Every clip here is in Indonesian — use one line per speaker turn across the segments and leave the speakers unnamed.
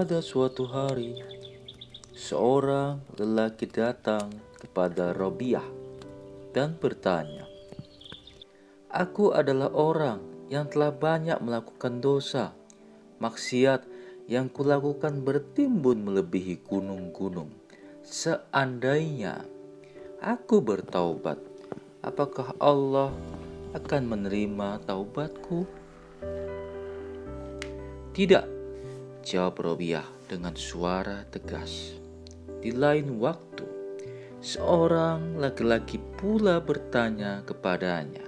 Pada suatu hari, seorang lelaki datang kepada Robiah dan bertanya, "Aku adalah orang yang telah banyak melakukan dosa. Maksiat yang kulakukan bertimbun melebihi gunung-gunung. Seandainya aku bertaubat, apakah Allah akan menerima taubatku?" "Tidak," jawab Robiah dengan suara tegas. Di lain waktu, seorang laki-laki pula bertanya kepadanya,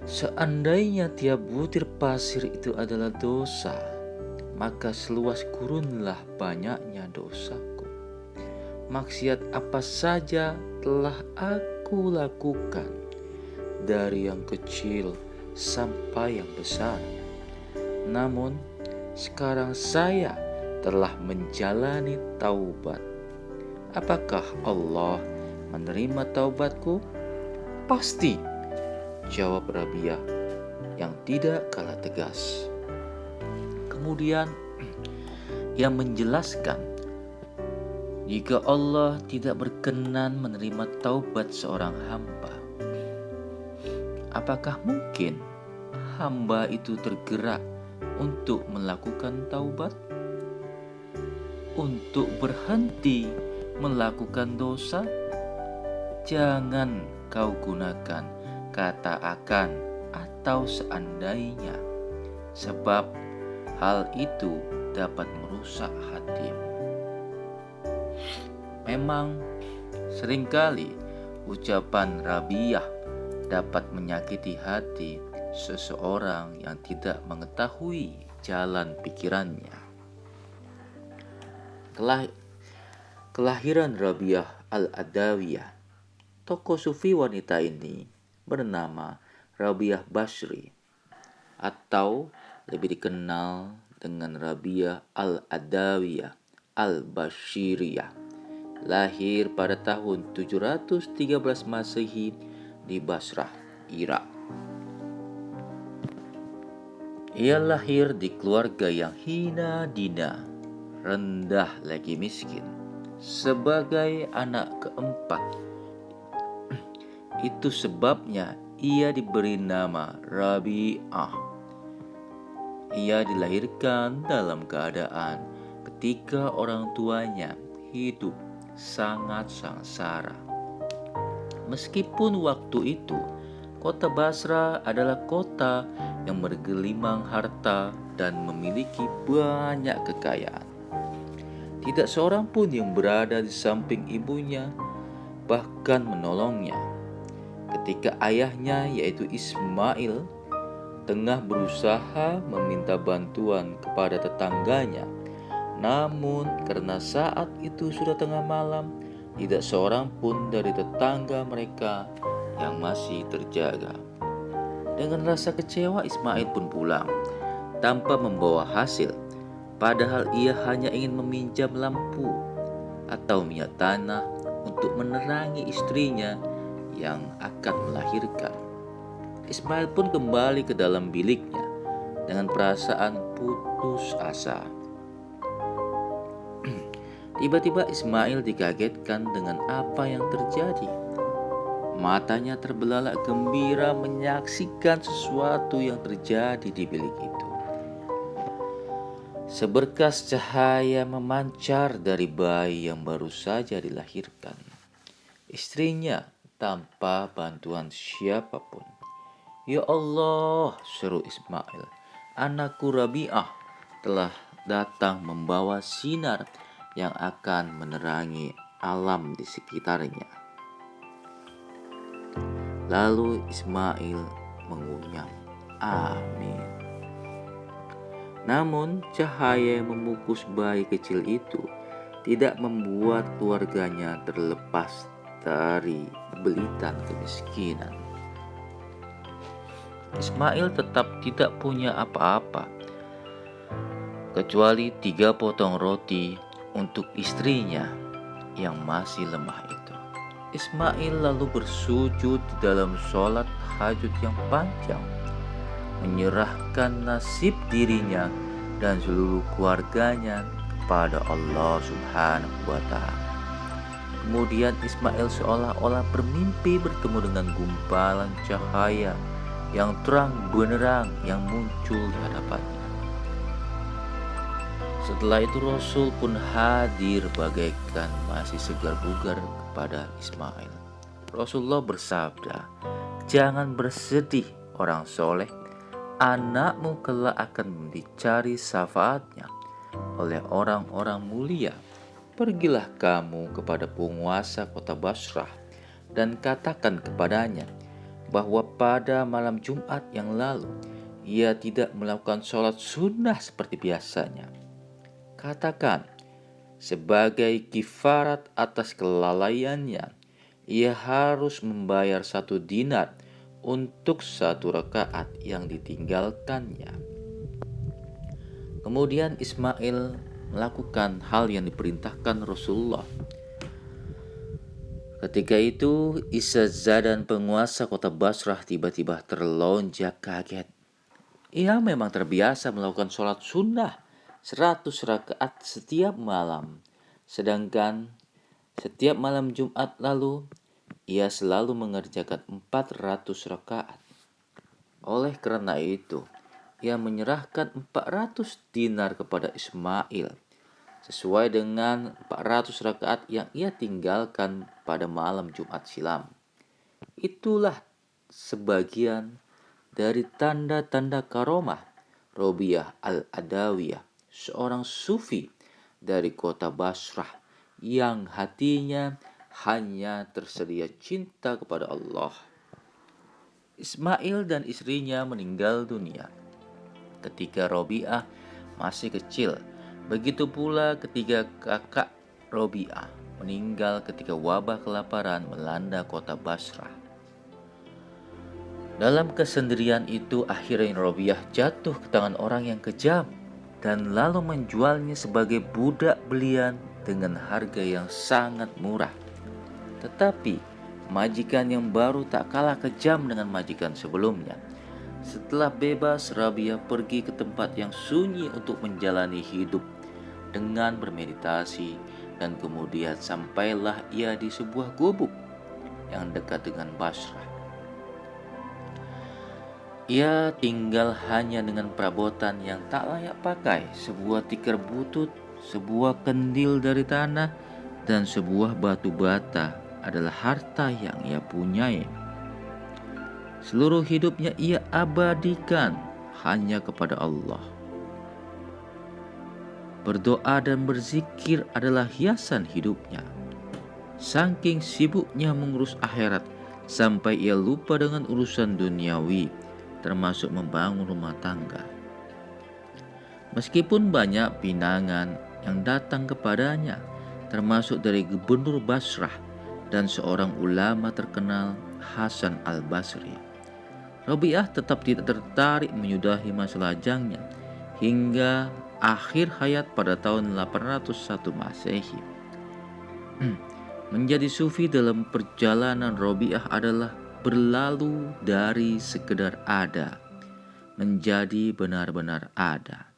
"Seandainya tiap butir pasir itu adalah dosa, maka seluas gurunlah banyaknya dosaku. Maksiat apa saja telah aku lakukan, dari yang kecil sampai yang besar. Namun sekarang saya telah menjalani taubat. Apakah Allah menerima taubatku?" "Pasti," jawab Rabiah yang tidak kalah tegas. Kemudian ia menjelaskan, jika Allah tidak berkenan menerima taubat seorang hamba, apakah mungkin hamba itu tergerak untuk melakukan taubat, untuk berhenti melakukan dosa? Jangan kau gunakan kata akan atau seandainya, sebab hal itu dapat merusak hatimu. Memang seringkali ucapan Rabiah dapat menyakiti hati seseorang yang tidak mengetahui jalan pikirannya. Kelahiran Rabiah al-Adawiyah, tokoh sufi wanita ini bernama Rabiah Basri atau lebih dikenal dengan Rabiah al-Adawiyah al-Bashiriyah. Lahir pada tahun 713 Masehi di Basrah, Irak. Ia lahir di keluarga yang hina dina, rendah lagi miskin. Sebagai anak keempat, itu sebabnya ia diberi nama Rabi'ah. Ia dilahirkan dalam keadaan ketika orang tuanya hidup sangat sengsara. Meskipun waktu itu kota Basra adalah kota yang bergelimang harta dan memiliki banyak kekayaan, tidak seorang pun yang berada di samping ibunya, bahkan menolongnya. Ketika ayahnya, yaitu Ismail, tengah berusaha meminta bantuan kepada tetangganya, namun karena saat itu sudah tengah malam, tidak seorang pun dari tetangga mereka yang masih terjaga. Dengan rasa kecewa, Ismail pun pulang tanpa membawa hasil, padahal ia hanya ingin meminjam lampu atau minyak tanah untuk menerangi istrinya yang akan melahirkan. Ismail pun kembali ke dalam biliknya dengan perasaan putus asa. Tiba-tiba Ismail dikagetkan dengan apa yang terjadi. Matanya terbelalak gembira menyaksikan sesuatu yang terjadi di bilik itu. Seberkas cahaya memancar dari bayi yang baru saja dilahirkan. Istrinya tanpa bantuan siapapun. "Ya Allah," seru Ismail, "anakku Rabi'ah telah datang membawa sinar yang akan menerangi alam di sekitarnya." Lalu Ismail mengunyah, "Amin." Namun cahaya yang membungkus bayi kecil itu tidak membuat keluarganya terlepas dari belitan kemiskinan. Ismail tetap tidak punya apa-apa kecuali 3 potong roti untuk istrinya yang masih lemah itu. Ismail lalu bersujud di dalam sholat tahajud yang panjang, menyerahkan nasib dirinya dan seluruh keluarganya kepada Allah Subhanahu wa Ta'ala. Kemudian Ismail seolah-olah bermimpi bertemu dengan gumpalan cahaya yang terang benderang yang muncul di hadapannya. Setelah itu Rasul pun hadir bagaikan masih segar bugar kepada Ismail. Rasulullah bersabda, "Jangan bersedih orang soleh, anakmu kelak akan dicari syafaatnya oleh orang-orang mulia. Pergilah kamu kepada penguasa kota Basrah dan katakan kepadanya bahwa pada malam Jumat yang lalu ia tidak melakukan sholat sunnah seperti biasanya. Katakan, sebagai kifarat atas kelalaiannya, ia harus membayar 1 dinar untuk 1 rakaat yang ditinggalkannya." Kemudian Ismail melakukan hal yang diperintahkan Rasulullah. Ketika itu Isazzadan penguasa kota Basrah tiba-tiba terlonjak kaget. Ia memang terbiasa melakukan sholat sunnah 100 rakaat setiap malam. Sedangkan setiap malam Jumat lalu ia selalu mengerjakan 400 rakaat. Oleh karena itu, ia menyerahkan 400 dinar kepada Ismail, sesuai dengan 400 rakaat yang ia tinggalkan pada malam Jumat silam. Itulah sebagian dari tanda-tanda karomah Robiah al-Adawiyah, seorang sufi dari kota Basrah yang hatinya hanya tersedia cinta kepada Allah. Ismail dan istrinya meninggal dunia ketika Robiah masih kecil. Begitu pula ketiga kakak Robiah meninggal ketika wabah kelaparan melanda kota Basrah. Dalam kesendirian itu akhirnya Robiah jatuh ke tangan orang yang kejam dan lalu menjualnya sebagai budak belian dengan harga yang sangat murah. Tetapi majikan yang baru tak kalah kejam dengan majikan sebelumnya. Setelah bebas, Robiah pergi ke tempat yang sunyi untuk menjalani hidup dengan bermeditasi, dan kemudian sampailah ia di sebuah gubuk yang dekat dengan Basrah. Ia tinggal hanya dengan perabotan yang tak layak pakai, sebuah tikar butut, sebuah kendil dari tanah, dan sebuah batu bata adalah harta yang ia punyai. Seluruh hidupnya ia abadikan hanya kepada Allah. Berdoa dan berzikir adalah hiasan hidupnya. Saking sibuknya mengurus akhirat sampai ia lupa dengan urusan duniawi, termasuk membangun rumah tangga. Meskipun banyak pinangan yang datang kepadanya, termasuk dari gubernur Basrah dan seorang ulama terkenal, Hasan al-Basri, Robiah tetap tidak tertarik menyudahi masa lajangnya hingga akhir hayat pada tahun 801 Masehi. Menjadi sufi dalam perjalanan Robiah adalah berlalu dari sekedar ada menjadi benar-benar ada.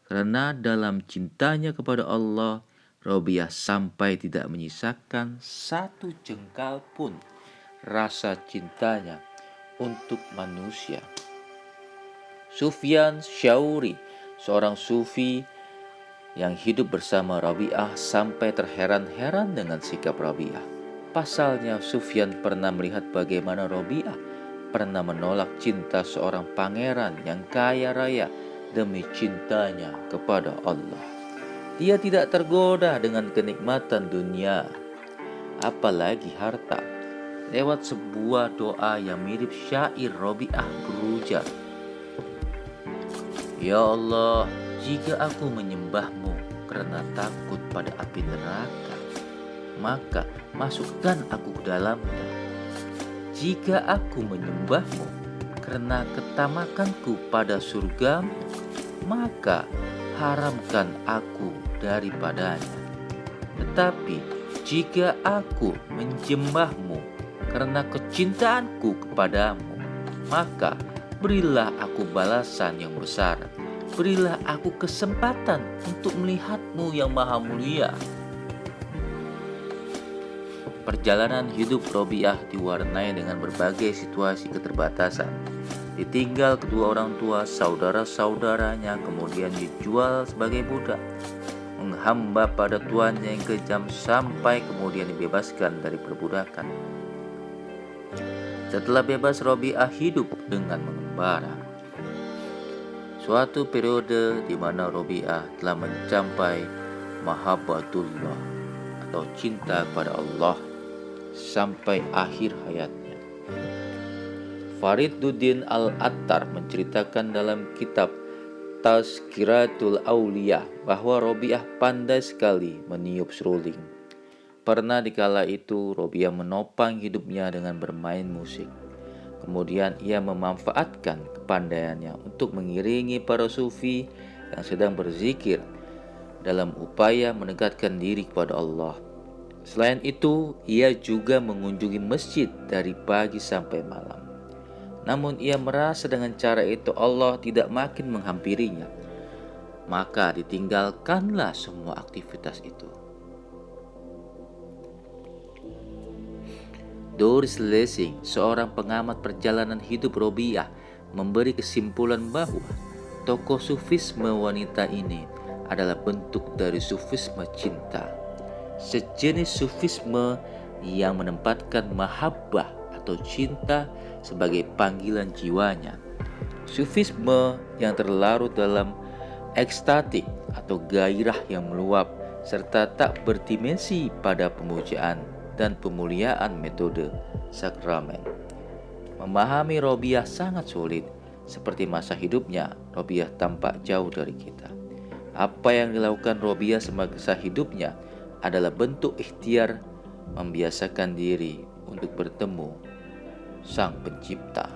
Karena dalam cintanya kepada Allah, Robiah sampai tidak menyisakan 1 jengkal pun rasa cintanya untuk manusia. Sufyan Syauri, seorang sufi yang hidup bersama Robiah, sampai terheran-heran dengan sikap Robiah. Pasalnya Sufyan pernah melihat bagaimana Robiah pernah menolak cinta seorang pangeran yang kaya raya demi cintanya kepada Allah. Dia tidak tergoda dengan kenikmatan dunia, apalagi harta. Lewat sebuah doa yang mirip syair, Robiah berujar, "Ya Allah, jika aku menyembahmu karena takut pada api neraka, maka masukkan aku ke dalamnya. Jika aku menyembahmu karena ketamakanku pada surgamu, maka haramkan aku daripadanya. Tetapi jika aku menyembahmu karena kecintaanku kepadamu, maka berilah aku balasan yang besar berilah aku kesempatan untuk melihat-Mu yang maha mulia. Perjalanan hidup Robiah diwarnai dengan berbagai situasi keterbatasan. Ditinggal kedua orang tua, saudara-saudaranya, kemudian dijual sebagai budak, menghamba pada tuannya yang kejam sampai kemudian dibebaskan dari perbudakan. Setelah bebas, Robiah hidup dengan mengembara. Suatu periode di mana Robiah telah mencapai mahabbatullah atau cinta kepada Allah sampai akhir hayatnya. Fariduddin Al-Attar menceritakan dalam kitab Tazkiratul Aulia bahwa Robiah pandai sekali meniup seruling. Pernah dikala itu Robiah menopang hidupnya dengan bermain musik. Kemudian ia memanfaatkan kepandaiannya untuk mengiringi para sufi yang sedang berzikir dalam upaya mendekatkan diri kepada Allah. Selain itu, ia juga mengunjungi masjid dari pagi sampai malam. Namun ia merasa dengan cara itu Allah tidak makin menghampirinya. Maka ditinggalkanlah semua aktivitas itu. Doris Lessing, seorang pengamat perjalanan hidup Robiah, memberi kesimpulan bahwa tokoh sufisme wanita ini adalah bentuk dari sufisme cinta, sejenis sufisme yang menempatkan mahabbah atau cinta sebagai panggilan jiwanya. Sufisme yang terlarut dalam ekstatik atau gairah yang meluap serta tak berdimensi pada pemujaan dan pemuliaan metode sakramen. Memahami Robiah sangat sulit. Seperti masa hidupnya, Robiah tampak jauh dari kita. Apa yang dilakukan Robiah semasa hidupnya adalah bentuk ikhtiar membiasakan diri untuk bertemu Sang Pencipta.